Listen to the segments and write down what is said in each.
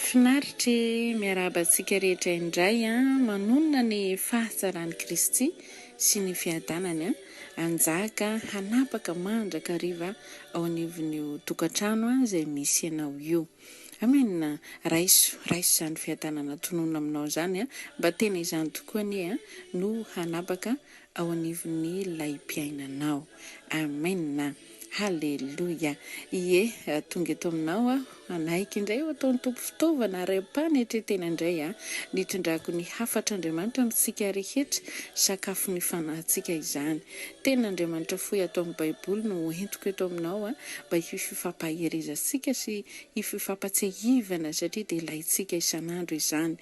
Mahafinaritra miarabantsika rehetra indray manonona ny fahatsarany Kristy sy ny fiadanany anjaka hanapaka mandraka hariva ao anivon'io tokantrano izay misy ianao io. Amen. Raiso izany fiadanana tonona aminao zany mba tena izany tokoa no hanapaka ao anivon'ny laim-piainanao. Amen. Halleluja. Ie, tonga eto aminao anaiky indray ataon'ny tompo fitaovana ara-pana etretena indray nitondrako ny hafatra Andriamanitra amintsika rehetra sakafo ny fanahintsika izany. Tena Andriamanitra fohy atao amin'ny Baiboly no entiko eto aminao mba hifampaherizantsika sy hifampatsiahivana satria dia ilaintsika isan'andro izany.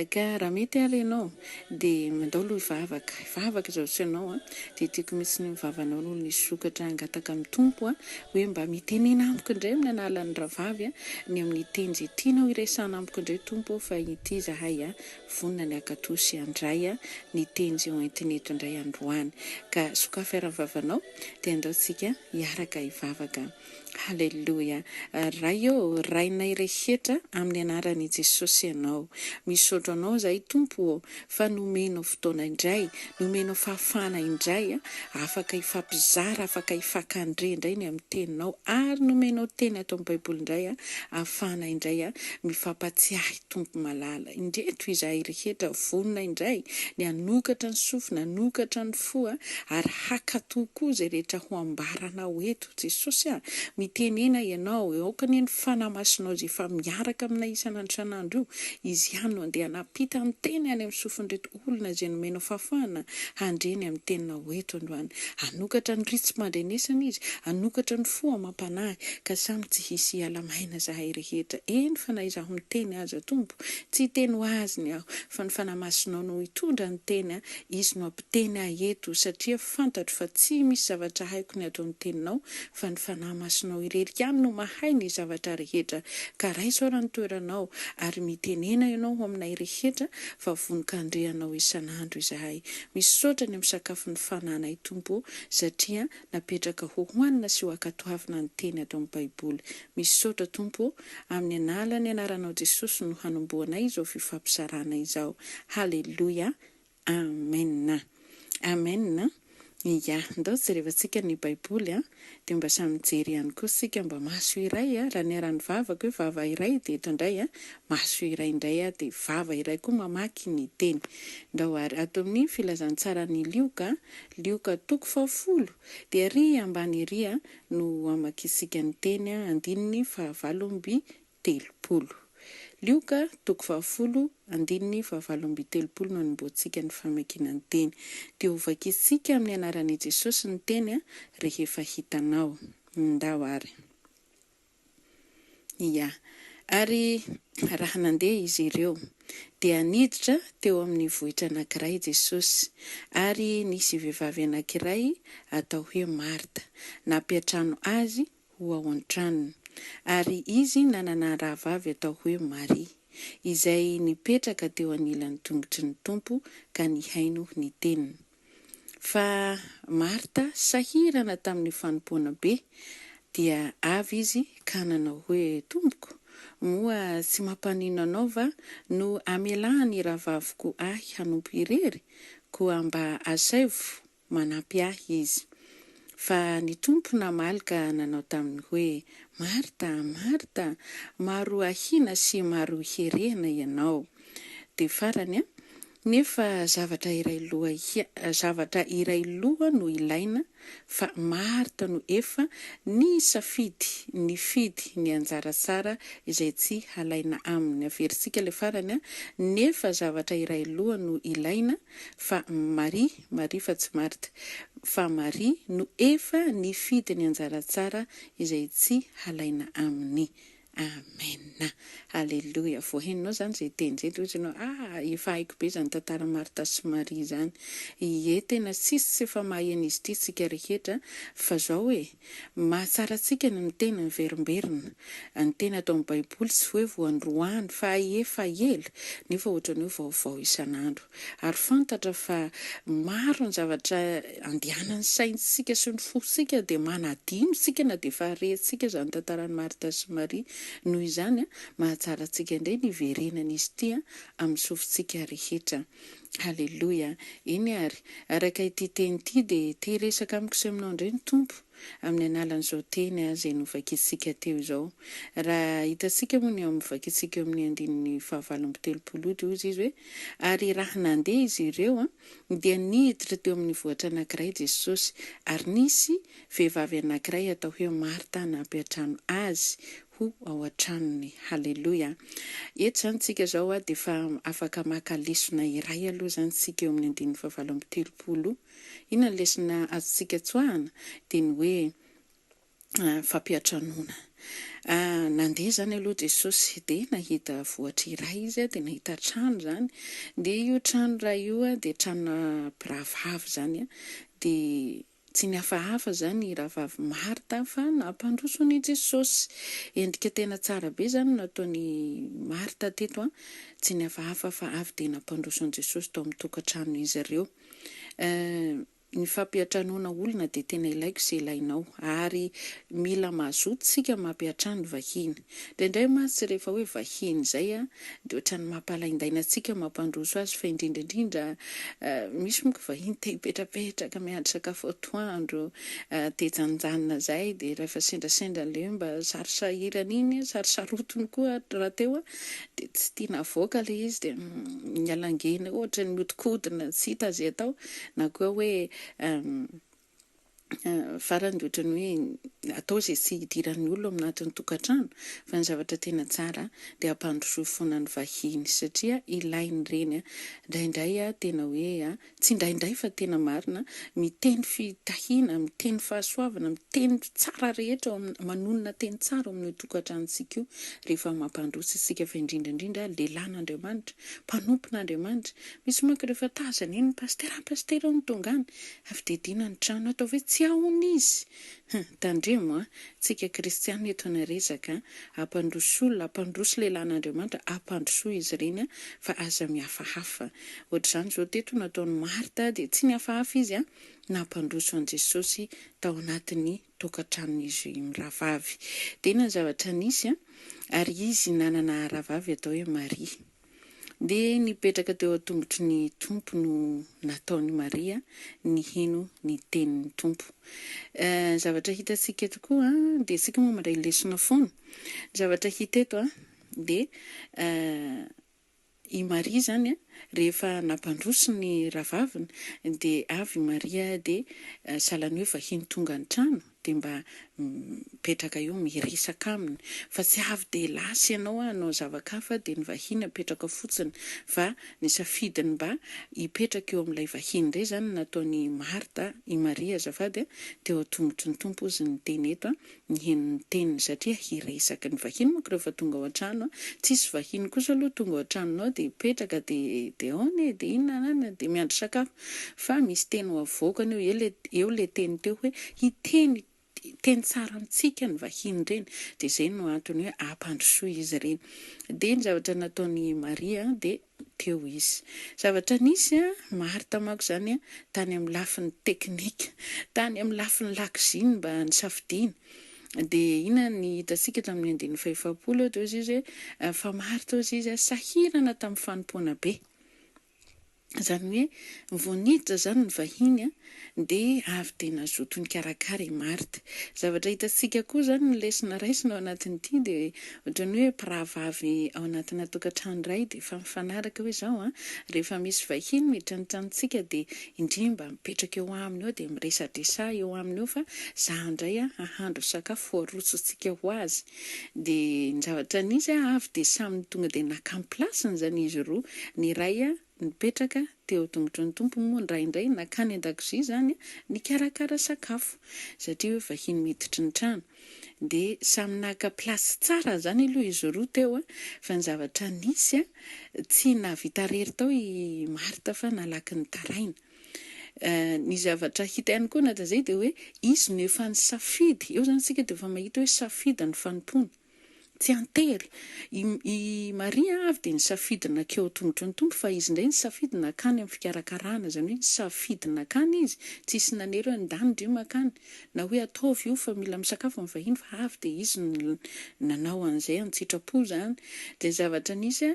Ka raha mety ary ianao dia mandao aloha ivavaka izao sy ianao dia tiako mihitsy ny mivavanao no ny sokatra angataka amin'ny tompo hoe mba mitenena amiko indray amin'ny analan'ny ravavy ny amin'ny teny izay tianao iresana amiko indray tompo fa ity zahay vonona ny akatosy andray ny teny izay hoentin'eto indray androany. Ka sokafa ara-vavanao dia andaontsika hiaraka hivavaka. Halleluja. Rainay rehetra amin'ny anaran'i Jesosy ianao. Misaotra anao zahay tompo fa nomenao fotoana indray, nomenao fahafana indray afaka hifampizara, afaka hifankandre indray ny amin'ny teninao ary nomenao teny atao amin'ny Baiboly indray ahafana indray mifampatsiahy tompo malala. Indreto izahay rehetra vonona indray ny hanokatra ny sofina, hanokatra ny fo ary hakatoa koa izay rehetra ho ambaranao eto Jesosy mitenena ianao aoka ny fanamasinao izay efa miaraka aminay isan'andro izy ihany no andeha napita ny teny any amin'ny sofin'ireto olona izay nomenao fahafahana handreny amin'ny teninao eto androany. Hanokatra ny ritsy mandrenesana izy, hanokatra ny fo amampanahy ka samy tsy hisy alamaina zahay rehetra. Eny fa na izaho miteny aza tompo tsy teny ho azy ny aho fa ny fanamasinao no hitondra ny teny izy no ampiteny eto satria fantatro fa tsy misy zavatra haiko ny atao amin'ny teninao fa ny fanamasinao irery ihany no mahay ny zavatra rehetra. Ka raiso ary ny toeranao ary mitenena ianao aminay rehetra fa vonin-kandrehanao isan'andro izahay. Misaotra ny misakafo ny fananay tompo satria napetraka ho hoanina sy ho akatoavina ny teny atao amin'ny Baiboly. Misaotra tompo amin'ny analany anaranao Jesosy no hanombohanay izao fifampisarana izao. Halleluja. Amen. Amen. Ya, ndao jerevantsika ny Baiboly dia mba samy mijery ihany koa sika mba maso iray raha ny aran'ny vavaka hoe vava iray dia eto indray maso iray indray dia vava iray koa mamaky ny teny. Ndao ary ato amin'ny filazantsara ny Lioka 10 dia ry ambany ry no amakisika ny teny andininy 7:30. Lioka 10:7 no anomboantsika ny famakiana ny teny. Dia hovakisika amin'ny anaran'i Jesosy ny teny rehefa hitanao. Ndao ary. Ya, ary raha nandeha izy ireo dia niditra teo amin'ny vohitra anankiray Jesosy ary nisy vehivavy anankiray atao hoe Marta nampiatrano azy ho ao an-tranony. Ary izy nanana rahavavy atao hoe Maria izay nipetraka teo anilan'ny tongotry ny tompo ka nihaino ny teniny. Fa Marta sahirana tamin'ny fanompoana be dia avy izy ka nanao hoe tompoko moa tsy mampanino anao va no amelahany rahavaviko ahy hanompo irery koa mba asaivo manampy ahy izy. Fa ny tompo namaly ka nanao taminy hoe Marta, Marta, maro ahina sy maro herena ianao. Dia farany nefa zavatra iray loha no ilaina fa Marta no efa nifidy ny anjara tsara izay tsy halaina aminy. Averisika le farany nefa zavatra iray loha no ilaina fa Maria fa tsy Marta. Fa Maria no efa nifidy ny anjara tsara izay tsy halaina aminy. Amen. Halleluja. Voaheninao zany izay teny izay dia ohatranao efa haiko be zany tantara Marta sy Maria zany. Ie, tena tsisy efa maheno izy ity tsika rehetra fa zao hoe mahatsara tsika ny miteny miverimberina. Ny teny atao amin'ny Baiboly tsy hoe voandroany fa efa ela nefa ohatran'ny hoe vaovao isan'andro. Ary fantatra fa maro ny zavatra andehanan'ny saintsika sy ny fosika dia manadino sika na dia efa rehintsika zany tantaran'ny Marta sy Maria noho izany mahatsara antsika indray ny verenana izy ity amin'ny sofintsika rehetra. Halleloia. Iny ary araka ity teny ity dia te resaka amiko sy aminao indray ny tompo amin'ny analan'izao teny izay novakitsika teo izao. Raha hitantsika moa ny amin'ny vakitsika amin'ny andininy 7:30 izy hoe ary raha nandeha izy ireo dia niditra teo amin'ny vohitra anankiray Jesosy ary nisy vehivavy anankiray atao hoe Marta nampiatrano azy ao an-tranony. Halleloia. Eto zany tsika zao dia fa afaka maka lesona iray aloha zany tsika eo amin'ny andininy 7:30. Ina lesona azontsika tsoahana dia ny hoe fampiatranona. Nandeha zany aloha Jesosy dia nahita vohitra iray izy dia nahita trano zany. Dia io trano iray io dia trano rahavavy zany dia tsy ny hafahafa zany rahavavy Marta fa nampandroso ny Jesosy. Endrika tena tsara be zany nataony Marta teto tsy ny hafahafa fa avy dia nampandroso ny Jesosy tao amin'ny tokantrano izy ireo. Ny fampiatranona olona dia tena ilaiko sy ilainao ary mila mazoto sika mampiatrano vahiny. Indray matsy rehefa hoe vahiny izay dia ohatrany mampalaindaina antsika mampandroso azy fa indrindra misy moa vahiny te hipetrapetraka miandry sakafo atoandro te janjanona izay dia rehefa sendrasendra le mba sarisahirana iny sarisarotony koa raha teo dia tsy tiana avoaka le izy dia mialangena ohatra ny miodikodina tsy hita azy atao na koa hoe farany dia ohatrany hoe atao izay tsy hidiran'ny olona ao anatin'ny tokantrano fa ny zavatra tena tsara dia ampandrosoa foana ny vahiny satria ilainy ireny indraindray tena hoe tsy indraindray fa tena marina miteny fitahiana, miteny fahasoavana, miteny tsara rehetra manonona teny tsara ao amin'ny tokantranontsika io rehefa mampandroso isika fa indrindrandrindra lehilahin'Andriamanitra, mpanompon'Andriamanitra. Misy manko rehefa tazana iny pastera ny tonga any avy dedina ny trano atao hoe tsy ahony izy. Tandremo tsika kristiana eto na resaka ampandroso olona, ampandroso lehilahin'Andriamanitra, ampandroso izy ireny fa aza mihafahafa. Ohatr'izany zao teto nataon'ny Marta dia tsy nihafahafa izy nampandroso an' Jesosy tao anatin'ny tokantranon'izy rahavavy. Dia ina ny zavatra nisy ary izy nanana rahavavy atao hoe Maria. Dia nipetraka teo an-tongotry ny tompo no nataony Maria ny hino ny tenin'ny tompo. Zavatra hitantsika eto koa dia tsika moa mandray lesona foana. Zavatra hita eto dia i Maria zany rehefa nampandroso ny rahavaviny dia avy Maria dia sahalan'ny hoe vahiny tonga an-trano dia mba mipetraka eo miresaka aminy fa tsy avy dia lasy ianao hanao zavakafa dia ny vahiny apetraka fotsiny fa ny safidiny mba hipetraka eo amin'ilay vahiny indray zany nataony Marta i Maria azafady teo an-tongotry ny tompo izy ny teny eto ny henony teniny satria hiresaka ny vahiny moa rehefa tonga ao an-trano tsisy vahiny kosa aloha tonga ao an-tranonao dia hipetraka dia aone dia inona dia miandry sakafo fa misy teny ho avoakany eo le teny teo hoe hiteny teny tsara amintsika ny vahiny ireny dia izay no antony hoe ampandrosoa izy ireny. Dia ny zavatra nataony Maria dia teo izy. Zavatra nisy Marta manko zany tany amin'ny lafiny teknika, tany amin'ny lafiny lakoziny mba nisafidiany. Dia ina ny hitantsika tamin'ny andininy 7:30 teo izy fa Marta izy sahirana tamin'ny fanompoana be. Zany hoe voniditra zany ny vahiny dia avy dia nazoto ny karakara i Marta. Zavatra hitantsika koa zany ny lesona raisina ao anatin'ity dia ohatrany hoe mpirahavavy ao anatina tokantrano iray dia fa mifanaraka hoe zao rehefa misy vahiny miditra ny tranontsika dia indrimba mipetraka eo aminy eo dia miresadresa eo aminy eo fa za indray ahandro sakafo arotsontsika ho azy. Dia ny zavatra nisy avy dia samy tonga dia naka amin'ny plasiny zany izy roa, ny iray nipetraka teo tongotry ny tompo moa indraindray nakany an-dakozia zany ny karakara sakafo satria hoe vahiny miditry ny trano dia samy naka plasy tsara zany aloha izy roa teo fa ny zavatra nisy tsy navita rery tao i Marta fa nalaky ny taraina. Ny zavatra hita ihany koa nata zay dia hoe izy no efa ny safidy eo zany sika dia efa mahita hoe safidy ny fanompoana tsy antery. I Maria avy dia nisafidina keo tongotry ny tompo, fa izy indray nisafidina akany amin'ny fikarakarana, zany hoe nisafidina akany izy, tsisy nanery hoe andany dio makany, na hoe ataovy io fa mila misakafo amin'ny vahiny, fa avy dia izy nanao an'izay an-tsitrapo zany. Dia zavatra nisy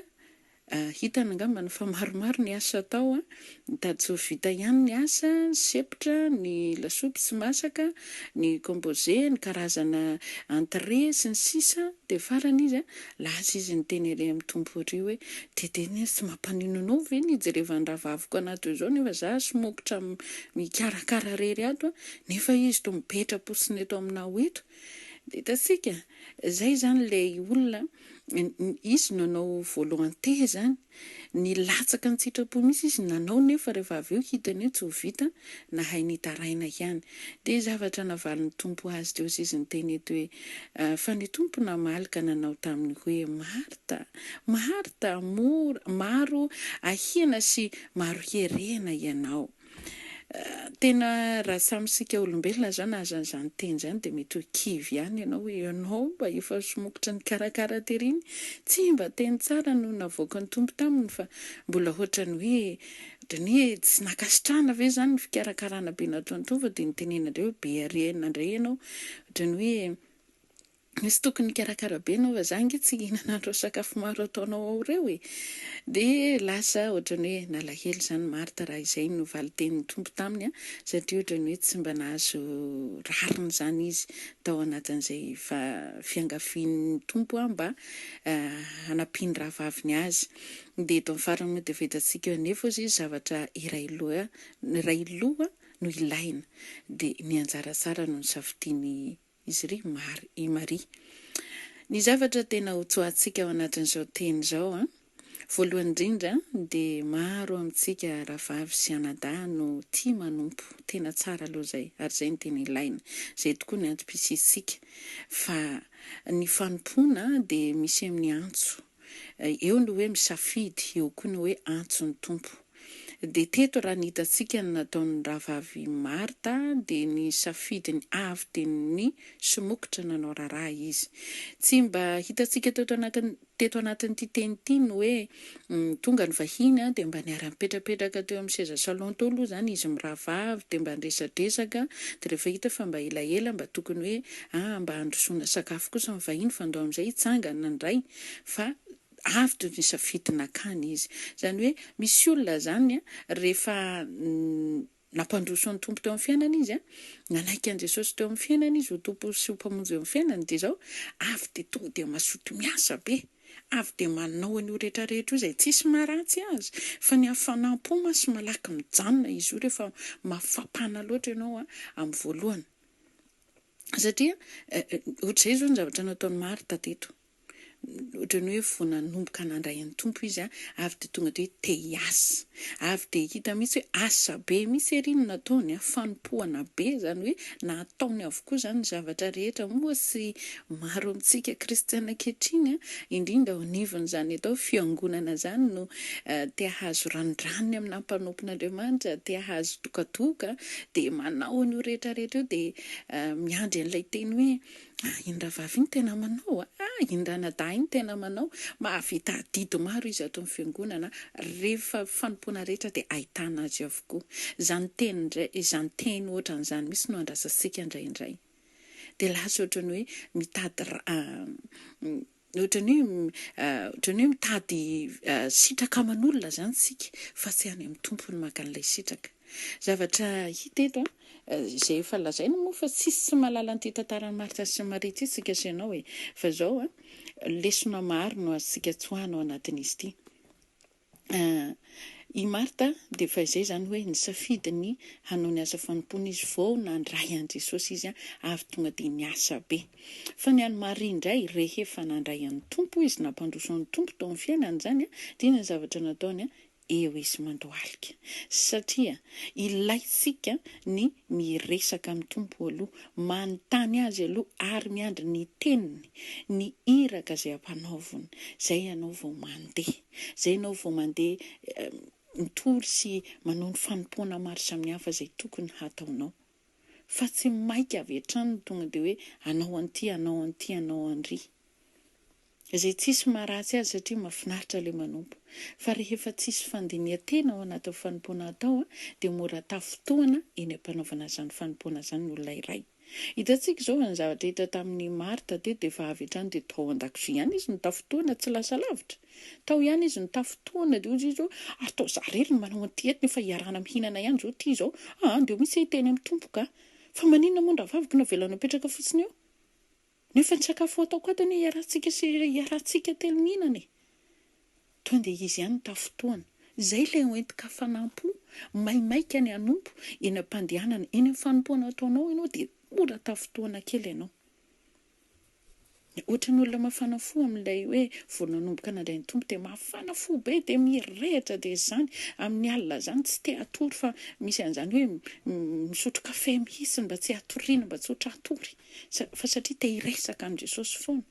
hitana angambany fa maromaro ny asa atao mitady tsy ho vita ihany ny asa, sepotra, ny lasopy tsy masaka, ny composé, ny karazana entrée sy ny sisa. Dia farany izy lasa izy niteny ere amin'ny tompo ry hoe teteny tsy mampanino ve ny jerevany raha vaviko anato izao, nefa za somokotra mikarakara rery ato nefa izy to mipetra-posiny eto aminao eto. Dia hitasika zay zany ilay olona, izy nanao volonté zany, ny latsaka ny sitrapo misy izy nanao, nefa rehefa avy eo hitany hoe tsy ho vita, nahay nitaraina ihany. Dia zavatra navalin'ny tompo azy teo izy niteny eto hoe fa ny tompo namaly ka nanao taminy hoe Marta, Marta, maro ahiana sy maro herena ianao. Tena raha samysika olombelona zany aza zany teny zany dia mety ho kivy ihany ianao hoe ianao mba efa somokotra ny karakara teriny, tsy mba teny tsara no navoaka ny tompo taminy, fa mbola ohatrany hoe tsy nakasitrahana ve zany ny fikarakarana be nataon'ny tompo, dia nitenena indray hoe be harena indray ianao, ohatrany hoe misy tokony karakara be anao fa za nge tsy hihinana sakafo maro ataonao ao reo e. Dia lasa ohatrany hoe nalahelo zany Marta raha izay no valitenin'ny tompo taminy, satria ohatrany hoe tsy mba nahazo rariny zany izy tao anatin'izay fiangafian'ny tompo mba hanampiany raha vaviny azy. Dia eto amin'ny farany moa dia vitantsika nefa izy zavatra iray loha no ilaina, dia ny anjara tsara no nisafidiany izy ry i Maria. Ny zavatra tena ho tsoatsika ao anatin'izao teny izao voalohany indrindra dia maro amintsika rahavavy sy anadahy no tia manompo, tena tsara aloha zay, ary zay no tena ilaina, zay tokoa ny antom-pisiantsika, fa ny fanompoana dia misy amin'ny antso, eo no hoe misafidy, eo koa no hoe antson'ny tompo. Dia teto raha ny hitantsika ny nataon'ny rahavavy Marta dia ny safidiny avy dia ny somokotra nanao raharaha izy. Tsy mba hitantsika teto anatin'ity teny ity no hoe tonga ny vahiny dia mba niara-mipetrapetraka teo amin'ny seza salon teo aloha zany izy mirahavavy, dia mba ndresadresaka, dia rehefa hita fa mba elaela mba tokony hoe mba handrosoana sakafo kosa ny vahiny fa andao amin'izay hitsangana indray, fa avy toy ny safidina akany izy. Zany hoe misy olona zany rehefa nampandroso ny tompo teo amin'ny fiainana izy nanaiky an' Jesosy teo amin'ny fiainana izy ho tompo sy ho mpamonjy eo amin'ny fiainana, dia zao avy dia tonga dia mazoto miasa be, avy dia manao an'io rehetrarehetra io izay tsisy maharatsy azy, fa ny hafanam-po sy malaky mijanona izy io rehefa mafampana loatra ianao amin'ny voalohany, satria ohatr'izay zao ny zavatra nataon'ny Marta teto. Ohatrany hoe vao nanomboka nandray ny tompo izy avy dia tonga dia te hiasa, avy dia hita mihitsy hoe asa be mihitsy ery no nataony, fanompoana be, zany hoe nataony avokoa zany ny zavatra rehetra. Moa sy maro amintsika kristiana ankehitriny indrindra ao anivon'izany atao fiangonana zany no te hahazo randraniny amin'ny ampanopon'Andriamanitra, te hahazo tokatoka, dia manao an'io rehetrarehetra io, dia miandry an'ilay teny hoe iny rahavavy iny tena manao, iny ranadahy iny tena manao, mahavita adidy maro izy ato amin'ny fiangonana, rehefa fanompoana rehetra dia ahitana azy avokoa. Izany teny ohatran'izany mihitsy no andrasantsika indraindray. Dia lasa ohatrany hoe mitady ohatrany hoe mitady sitraka aman'olona zany sika, fa tsy any amin'ny tompo ny maka an'ilay sitraka. Zavatra hita eto izay efa lazaina moa fa tsisy sy mahalala an'ity tantaran'ny Marta sy Maria ity sika sy ianao fa zao lesona maro no azontsika tsoahana ao anatin'izy ity. I Marta dia fa izay zany hoe nisafidy ny hanao ny asa fanompoana izy vao nandray an' Jesosy izy avy tonga dia niasa be. Fa ny an'ny Maria indray rehefa nandray an'ny tompo izy, nampandroso an'ny tompo tao amin'ny fiainany zany dia ny zavatra nataony eo izy mandohalika, satria ilaitsika ny miresaka amin'ny tompo aloha, manontany azy aloha ary miandry ny teniny, ny iraka izay ampanaoviny, zay ianao vao mandeha, zay ianao vao mandeha mitory sy manao ny fanompoana maro samihafa izay tokony hataonao, fa tsy maika avy hatrany tonga dia hoe anao an'ity, anao an'ity, anao an'ry. izay tsisy maharatsy azy satria mahafinaritra ilay manompo. Fa rehefa tsisy fandinihan-tena ao anatin'ny fanompoana atao dia mora tafotoana eny am-panaovana izany fanompoana izany ny olona iray. Hitantsika izao ny zavatra hita tamin'ny Marta dia efa avy hatrany dia tao an-dakozia ihany izy no tafotoana tsy lasa lavitra. Tao ihany izy no tafotoana dia ozy izy zao atao zarely ny manao an'ity eto nefa hiarahana mihinana ihany zao ity izao. Andeo misy hiteny amin'ny tompo ka. Fa maninona moa ndravaviko na velana apetraka fotsiny eo? Nefa ny sakafo ataoko ato anie hiarahantsika telo mihinana e. Tonga dia izy ihany tafotoana. Izay ilay hoentika fanampo, maimaika ny anompo, eny am-pandehanana, eny amin'ny fanompoana ataonao ianao dia mora tafotoana kely ianao. Ohatra ny olona mafana fo amin'ilay hoe vao nanomboka nandray ny tompo dia mafana fo be dia mirehitra dia izany amin'ny alina izany tsy te hatory fa misy an'izany hoe misotro kafe mihitsy mba tsy hatoriana mba tsy otra hatory fa satria te hiresaka an' Jesosy foana.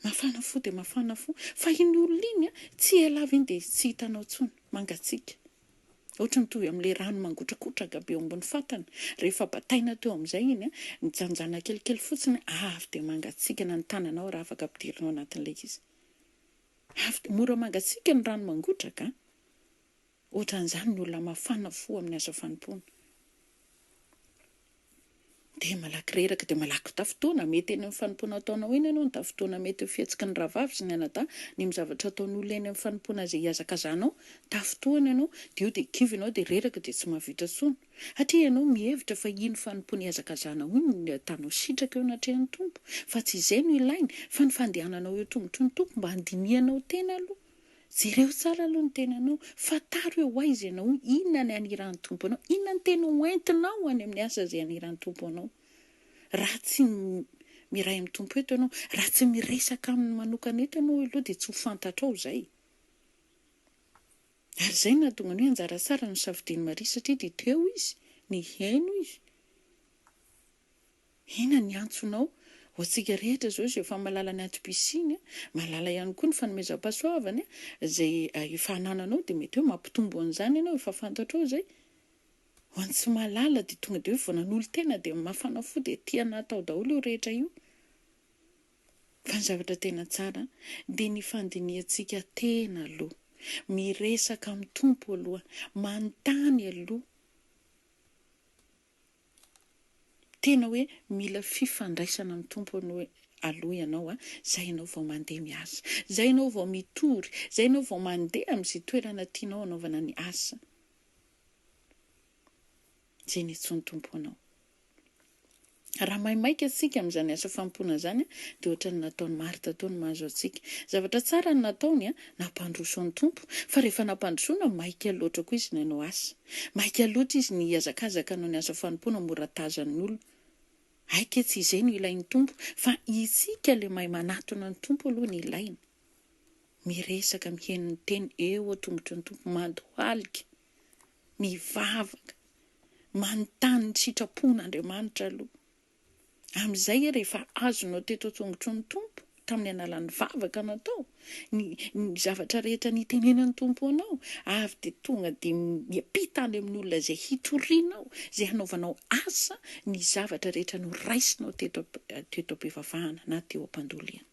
Mafana fo dia mafana fo fa iny olona iny tsy elava iny dia tsy hitanao tsony mangatsiaka. Ohatra mitovy amin'ilay rano mangotrakotraka be ambony fatana. Rehefa bataina teo amin'izay iny nijanjana kelikely fotsiny avy dia mangatsiaka na ny tananao raha afaka ampidirinao anatin'ilay izy. Avy dia mora mangatsiaka ny rano mangotraka. Ohatran'izany ny olona mafana fo amin'ny asa fanompoana. Dia malaky reraka dia malaky tafotoana mety eny amin'ny fanompoana ataonao iny ianao ny tafotoana mety ho fihetsiky ny ravavy sy ny anadà ny zavatra ataon'olona eny amin'ny fanompoana izay hiazakazanao tafotoana ianao dia io dia kivy ianao dia reraka dia tsy mahavita tsony. Hatria ianao mihevitra fa iny fanompoana hiazakazanao iny ny atanao sitraka eo anatrehan'ny tompo fa tsy izay no ilainy fa ny fandehananao eo tongotry ny tompo mba handinihanao tena aloha. Jereo tsara aloha ny tenanao, fataro hoe aiza ianao, inona ny aniran'ny tompo anao, inona ny tena hoentinao any amin'ny asa izay aniran'ny tompo anao. Raha tsy miray amin'ny tompo eto ianao, raha tsy miresaka amin'ny manokana eto ianao aloha dia tsy ho fantatrao izay. Ary izay nahatonga ny hoe anjara tsara ny safidian'i Maria satria dia teo izy, ny heno izy. Ina ny antsonao? Ho antsika rehetra izao izay efa malala ny antom-pisiny, malala ihany koa ny fanomezam-pahasoavana izay efa hanananao dia mety hoe mampitombo an'izany ianao efa fantatrao izay. Ho an'ny tsy malala dia tonga dia hoe vao nanolo tena dia mafana fo dia tiana atao daholo io rehetra io. Fa ny zavatra tena tsara dia ny fandiniantsika tena aloha, miresaka amin'ny tompo aloha, manontany aloha. Tena hoe mila fifandraisana amin'ny tompo aloha ianao izay ianao vao mandeha miasa, izay ianao vao mitory, izay ianao vao mandeha amin'izay toerana tianao anaovana ny asa. Izay ny antsoin'ny tompo anao. Raha maimaika antsika amin'izany asa fanompoana izany dia ohatra ny nataon'ny Marta tao ny mahazo antsika. Zavatra tsara ny nataony nampandroso ny tompo, fa rehefa nampandrosoana maika loatra koa izy nanao asa. Maika loatra izy ny hiazakazaka anao ny asa fanompoana mora tazan'ny olona. Aika tsy izay no ilain'ny tompo, fa isika ilay mahay manatona ny tompo aloha ny ilaina. Miresaka miheno ny teny eo an-tongotry ny tompo, mandohalika, mivavaka, manontany ny sitrapon'Andriamanitra aloha. Amin'izay rehefa azonao teto an-tongotry ny tompo tamin'ny analan'ny vavaka natao, ny zavatra rehetra nitenenan'ny tompo anao, avy dia tonga dia miampita any amin'ny olona izay hitorianao, izay hanaovanao asa, ny zavatra rehetra no raisinao teto am-pivavahana na teo am-pandoliana.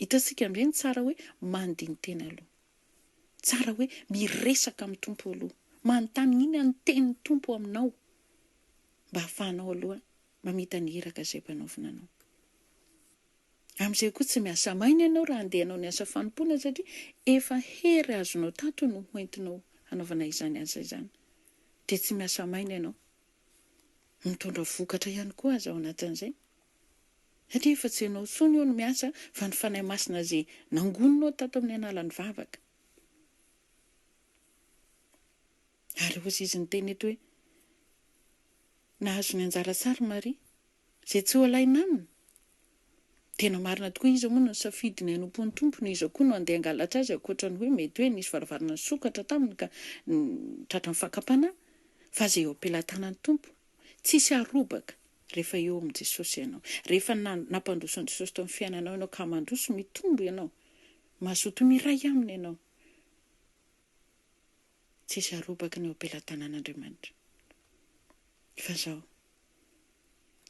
Hitantsika amin'ireny tsara hoe mandiny tena aloha. Tsara hoe miresaka amin'ny tompo aloha, manontany inona ny tenin'ny tompo aminao mba hahafahanao aloha mamita ny hiraka izay mpanaovina anao. Amin'izay koa tsy miasa maina ianao raha andehanao ny asa fanompoana satria efa hery azonao tato no hoentinao hanaovana izany asa izany. Dia tsy miasa maina ianao. Mitondra vokatra ihany koa aza ao anatin'izay. Satria efa tsy ianao tsony eo no miasa fa ny fanahy masina izay nangononao tato amin'ny analan'ny vavaka. Ary hozy izy ny teny eto hoe nahazo ny anjara tsara Maria izay tsy ho alaina aminy. Tena marina tokoa izy moa no safidy ny hanompon'ny tompo no izy koa no andeha hangalatra azy ankoatra ny hoe mety hoe nisy varavarana sokatra taminy ka tratra ny fakapana fa izay eo am-pelantanan'ny tompo tsisy arobaka rehefa eo amin'i Jesosy ianao. Rehefa nampandroso an'i Jesosy tao amin'ny fiainanao ianao ka mandroso mitombo ianao, mazoto miray aminy ianao. Tsisy arobaka ny eo am-pelantanan'Andriamanitra. Fa izao,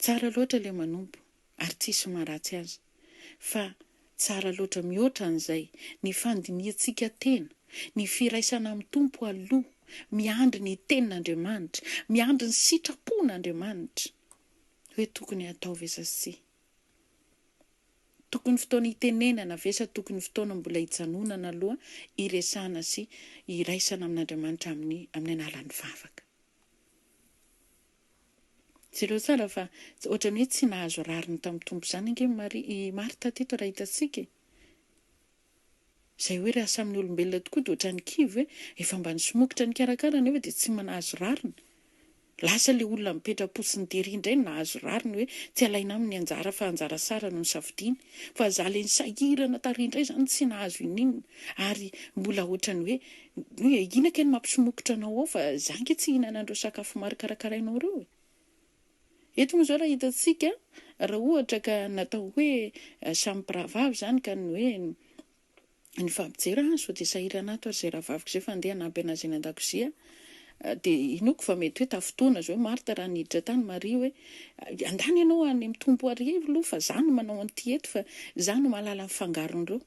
tsara loatra ilay manompo ary tsisy maharatsy azy. fa tsara loatra mihoatra an'izay ny fandiniantsika tena, ny firaisana amin'ny tompo aloha, miandry ny tenin'Andriamanitra, miandry ny sitrapon'Andriamanitra hoe tokony atao vesasy. Tokony fotoana itenenana vesa, tokony fotoana mbola hijanonana aloha iresana sy iraisana amin'Andriamanitra amin'ny alalan'ny vavaka. Zereo tsara fa ohatra ny hoe tsy nahazo rariny tamin'ny tompo izany ange Marta teto raha hitantsika. Izay hoe raha samy olombelona tokoa dia ohatra ny kivy hoe efa mba nisomokotra ny karakara nefa dia tsy manahazo rariny. Lasa le olona mipetra-posiny tery indray nahazo rariny hoe tsy alaina amin'ny anjara fa anjara sara no nisafidiany. Fa za le nisahirana tary indray izany tsy nahazo in'inona. Ary mbola ohatra ny hoe ina keny mampisomokotra anao ao fa za ange tsy hihinana andreo sakafo maro karakarainao ireo. Eto moa izao raha hitantsika, raha ohatra ka natao hoe samy mpiravavy izany ka ny hoe ny fampijery sao dia sahirana ato ary izay rahavaviko izay fa andeha hanampy anazy eny an-dakozia, dia inoko fa mety hoe tafotoana izao Marta raha niditra tany Maria hoe andany ianao any amin'ny tompo arivo aloha fa za no manao an'ity eto fa za no mahalala ny fangaron'ireo.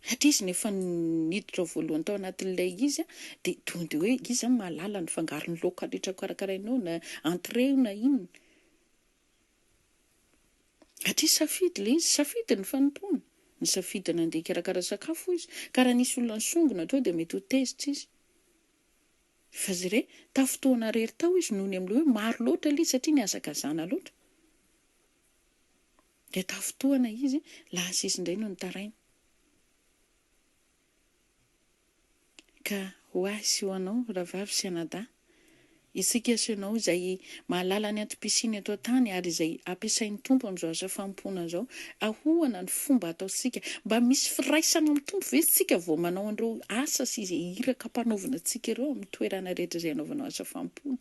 Satria izy nefa niditra voalohany tao anatin'ilay izy dia tonga hoe izy zany mahalala ny fangaron'ny laoka rehetra karakarainao na entrée na inona. Satria safidy le izy, safidy ny fanompoana, ny safidy nandeha karakara sakafo izy, ka raha nisy olona nisongona tao dia mety ho tezitra izy. Fa zare tafotoana rery tao izy noho ny amin'ilay hoe maro loatra ilay izy satria niazakazana loatra. Dia tafotoana izy lasa izy indray no nitaraina. Ka ho azy ho anao rahavavy sy anadahy, isika sy ianao izay mahalala ny antom-pisiany eto an-tany ary izay ampiasain'ny tompo amin'izao asa fampoana izao, ahoana ny fomba ataontsika mba misy firaisana amin'ny tompo ve tsika vao manao an'ireo asa sy izay iraka ampanaovina antsika ireo amin'ny toerana rehetra izay anaovanao asa fampoana,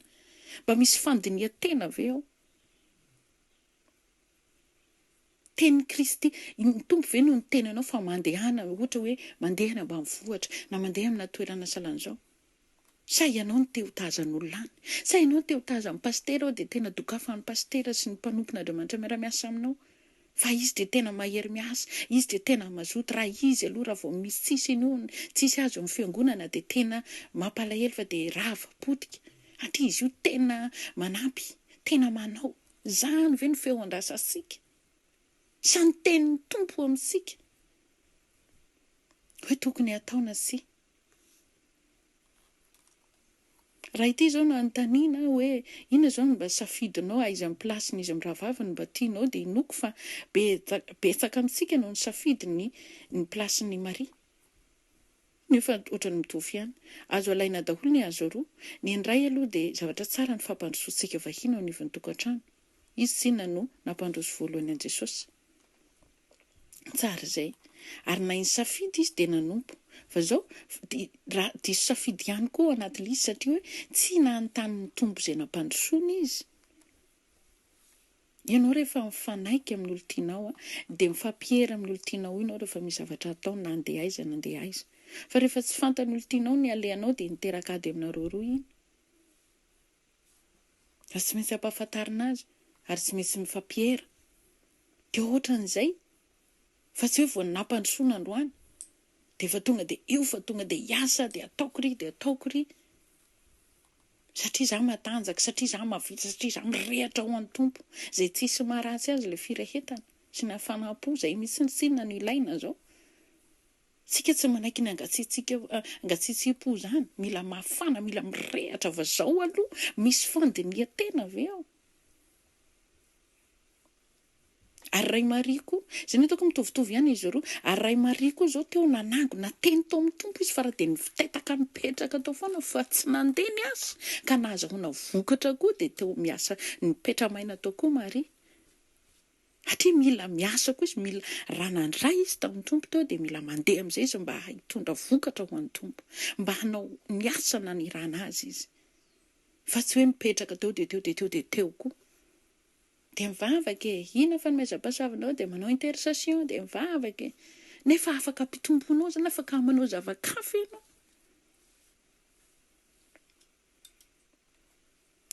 mba misy fandinihan-tena ve ao? Teny Kristy, ny tompo ve no ny tenanao fa mandehana ohatra hoe mandehana ambanivohitra na mandeha amina toerana salan'izao? Sa ianao no te ho tazan'olona any? Sa ianao no te ho tazan'ny pastera dia tena dokafan'ny pastera sy ny mpanompon'Andriamanitra miara-miasa aminao? Fa izy dia tena mahery miasa, izy dia tena mazoto. Raha izy aloha raha vao misy tsisy ino, tsisy azo amin'ny fiangonana dia tena mampalahelo fa dia rava-potika. Atria izy io tena manampy, tena manao. Zany ve no feo andrasasika? Sa ny tenin'ny tompo amintsika hoe tokony ataona si? Raha ity izao no anontaniana hoe inona izao no mba safidinao aiza amin'ny plasin'izy amin'ny rahavaviny mba tianao dia inoko fa betsaka amintsika no ny safidiny ny plasin'ny Maria. Nefa ohatrany mitovy ihany, azo alaina daholo ny azo roa. Ny iray aloha dia zavatra tsara ny fampandrosoantsika vahiny ao anivon'ny tokantrano. Izy tsinona no nampandroso voalohany an' Jesosy. Tsara izay. Ary na iny safidy izy dia nanompo. Fa izao diso safidy ihany koa anatin'ilay izy satria hoe tsy nanontany ny tompo izay nampandrosoana izy. Ianao rehefa mifanaiky amin'olo tianao dia mifampihery amin'olo tianao ianao rehefa misy zavatra atao na andeha aiza na andeha aiza. Fa rehefa tsy fantan'ny olo tianao ny alehanao dia niteraka ady aminareo roa iny. Fa tsy maintsy ampahafantarina azy ary tsy maintsy mifampihery. Dia ohatran'izay fa tsy hoe vao nampandrosoana androany dia fa tonga dia io fa tonga dia hiasa dia ataoko ry dia ataoko ry. Satria za matanjaka, satria za mavita, satria za mirehatra ho an'ny tompo. Izay tsisy maharatsy azy ilay firehetana sy ny hafanam-po izay misy ny tsinona no ilaina izao. Tsika tsy manaiky ny angatsitsiam-po izany, mila mafana, mila mirehatra fa izao aloha misy fandinihan-tena ve ao? Ary ray Maria koa, izay ny hitako mitovitovy ihany izy roa. Ary ray Maria koa izao teo nanango, nateny tao amin'ny tompo izy fa raha dia nitetaka nipetraka tao foana fa tsy nandeha niasa. Ka nahazoana vokatra koa dia teo miasa nipetra maina tao koa Maria. Atria mila miasa koa izy, mila raha nandray izy tamin'ny tompo teo dia mila mandeha amin'izay izy mba hitondra vokatra ho an'ny tompo, mba hanao niasa na nirana azy izy. Fa tsy hoe mipetraka teo dia teo dia teo dia teo koa. Dia mivavaka e, ina fa nomeza-pahasavinao dia manao intercession dia mivavaka e. Nefa afaka ampitomponao zany, afaka manao zava-kafa ianao.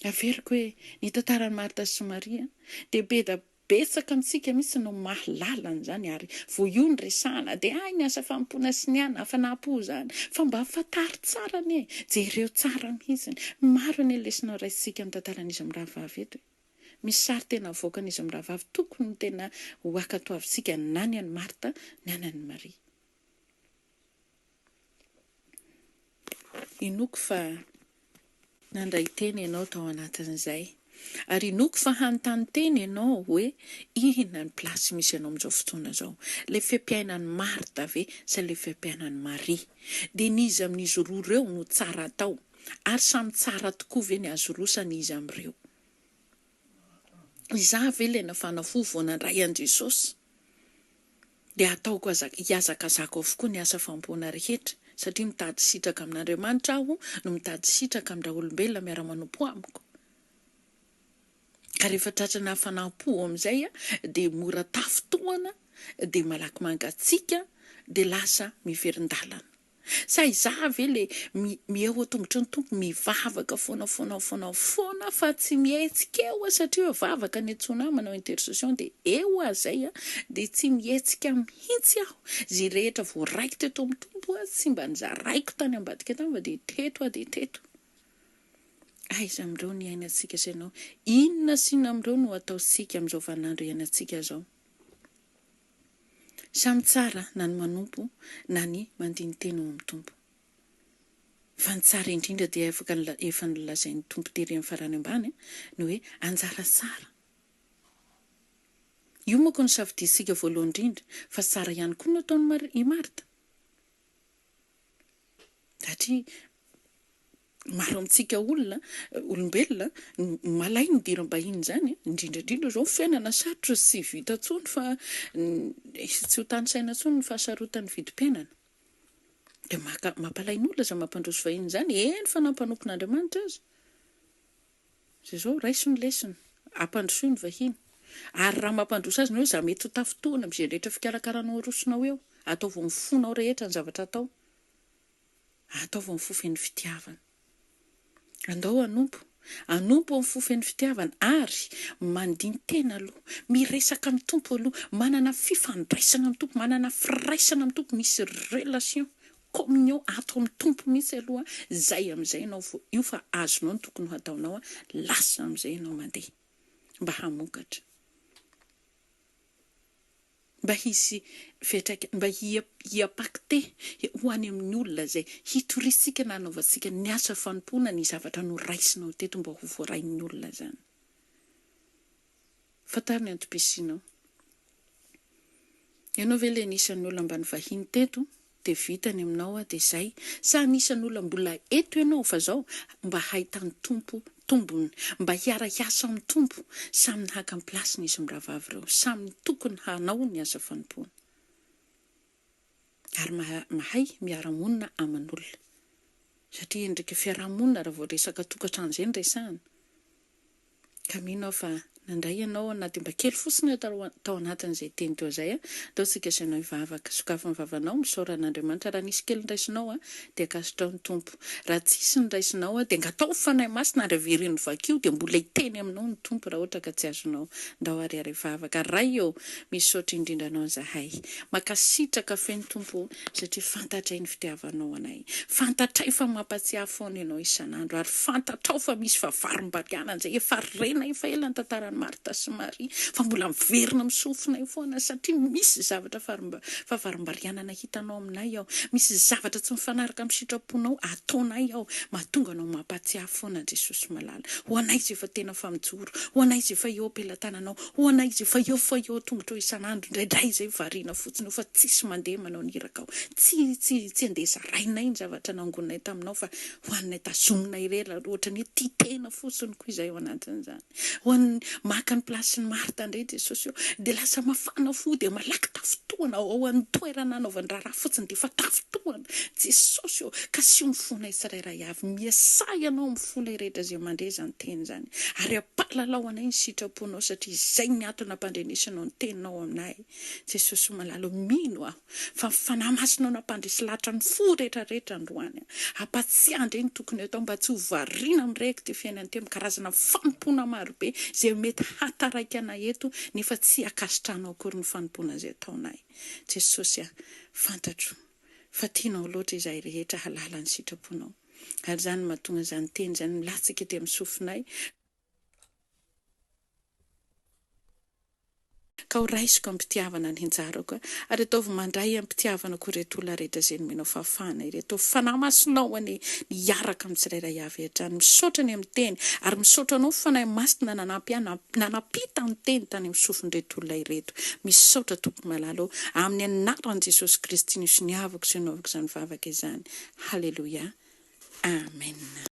Averiko hoe ny tantaran'i Marta sy Maria dia be betsaka amintsika misy no mahalalana zany ary vo io ny resana dia ny asa fampona sy ny ana fanampo zany fa mba fatary tsara ne jereo tsara mihitsiny maro ny lesinao raisitsika amin'ny tantaran'izy amin'ny rahavavy eto misy sary tena avoakan'izy amin'ny rahavavy tokony ny tena hoakatoavintsika na ny an'i Marta ny anan'i Maria. Inoko fa nandray teny ianao tao anatin'izay ary inoko fa hanontany teny ianao hoe inona ny plasy misy ianao amin'izao fotoana izao, ilay fiam-piainan'i Marta ve sa ilay fiam-piainan'i Maria, dia n'izy amin'izy roa ireo no tsara tao ary samy tsara tokoa ve ny azo rosa ny izy amin'ireo. Izaho ve ilay nafanafo vao nandray an' Jesosy dia ataoko hiazakazako avokoa ny asa fampoana rehetra satria mitady sitraka amin'Andriamanitra aho no mitady sitraka amin'ny olombelona miara-manompo amiko. Ka rehefa tratrana fanampo amin'izay dia mora tafotoana dia malaky mangatsiaka dia lasa miverin-dalana. Sa izaho ve le mieo tongotry ny tompo mivavaka foana fa tsy mihetsika eo satria vavaka ny antsoina manao intercession dia eo azay dia tsy mihetsika mihitsy aho zay rehetra voaraiko teto amin'ny tompo tsy mba nizaraiko tany ambadika tany fa dia teto. Aiza amin'ireo ny ainatsika sy ianao, inona sy inona amin'ireo no ataosika amin'izao vaninandro iainantsika izao. Samy tsara na ny manompo na ny mandiny teny ao amin'ny tompo. Fa ny tsara indrindra dia efa nolazain'ny tompo tery amin'ny farany ambany no hoe anjara tsara. Io moa koa ny safidisika voalohany indrindra fa tsara ihany koa no ataon'i Marta. Satria maro amintsika olombelona malay ny diram-bahiny zany indrindrandrindra zao fiainana sarotra sy vita tsony fa tsy ho tany saina tsony ny fahasarotan'ny vidim-piainana dia mampalain'olona za mampandroso vahiny zany fa nampanopin'Andriamanitra azy zay zao raisiny lesiny ampandrosoiny vahiny ary raha mampandroso azy no hoe za mety ho tafotoana amin'izay rehetra fikarakaranao arosonao eo ataovy amin'ny fonao rehetra ny zavatra atao ataovy amin'ny fofen'ny fitiavana. Andao anompo amin'ny fofen'ny fitiavana ary mandiny tena aloha miresaka amin'ny tompo aloha manana fifandraisana amin'ny tompo manana firaisana amin'ny tompo misy relation communion ato amin'ny tompo misy aloha zay amin'izay ianao io fa azonao ny tokony ho ataonao lasa amin'izay ianao mandeha mba hamokatra mba hisy mba hiapakite ho any amin'ny olona zay hitorisika na hanaovantsika ny asa fanompoana ny zavatra no raisinao teto mba ho voarain'ny olona zany. Fantarina ny antopisianao. Ianao ve ilay anisan'ny olona mba nivahiny teto dia vitany aminao dia izay sa anisan'ny olona mbola eto ianao fa zao mba hahitany tombony mba hiara-hiasa amin'ny tompo samy nahaka amin'ny plasiny izy mirahavavy ireo samy tokony hanao ny asa fanompoana ary mahay miara-monina aman'olona satria endrika fiaraha-monina raha vao resaka tokantrano izay ny resahana ka mino aho fa nandray ianao anaty mba kely fotsiny tao anatin'izay teny teo izay ataontsika isanao hivavaka sokafa ny vavanao misaoran'Andriamanitra raha nisy kely nyraisinao dia akasitrao ny tompo raha tsisy nyraisinao dia ngatao fanahy masina ary averen'ny vakio dia mbola hiteny aminao ny tompo raha ohatra ka tsy azonao ndao ariary vavaka ray eo misy saotra indrindra anao zahay makasitraka feny tompo satria fantatray ny fitiavanao anay fantatray fa mampatsiahy foana ianao isan'andro ary fantatrao fa misy favarim-bariana zay efa rena efa ela ny tantara Marta sy Maria fa mbola miverina misofinay foana satria misy zavatra favarim-bariana hitanao aminay ao misy zavatra tsy mifanaraka amin'ny sitraponao ataonay ao mahatonga anao mampatsiahy foana Jesosy malala ho anay izay efa tena famijoro ho anay izay efa eo am-pelantananao ho anay izay efa eo tongotra isan'andro indraindray izay variana fotsiny fa tsisy mandeha manao niraka ao tsy andeha zarainay ny zavatra nangonay taminao fa ho anay tazominay rela ohatra ny tia tena fotsiny koa izay ao anatin'izany ho an'ny maka ny plasin'ny Marta indray Jesosy dia lasa mafana fo dia malaky tafotoana fotoana ao amin'ny toerana anaovan-draharaha fotsiny dia efa tafitohana Jesosy ka sy mifoana tsirairay avy miasay ianao mifoana rehetra izay mandeha izany teny izany ary ampalalao anay ny sitraponao satria izay ny antony ampandrenesanao ny teninao aminay Jesosy malalo mino aho fa fanahy masonao nampandresy lahatra ny fo rehetrarehetra androany ampatsiandre ny tokony atao mba tsy ho variana amin'iraiky dia fiainany teo karazana fanompoana marobe izay mety hataraika anay eto nefa tsy akasitranao akory ny fanompoana izay ataonay Jesosy fantatro fa tianao loatra izay rehetra halala ny sitraponao ary izany mahatonga izany teny izany milatsaka ety amin'ny sofinay ka ho raisiko ampitiavana ny hinjarako ary ataovy mandray ampitiavana ko reto olona rehetra izay nomenao fahafahana ireto fanahy masonao any niaraka amin'ny tsirairay avy hatrany misaotra ny amin'ny teny ary misaotra anao fanahy masina nanampy nanapita ny teny tany amin'ny sofin'ireto olona ireto misaotra tompo malalo amin'ny anaran'i Jesosy Kristy nisy niavako sy naovako izany vavaka izany haleloia amen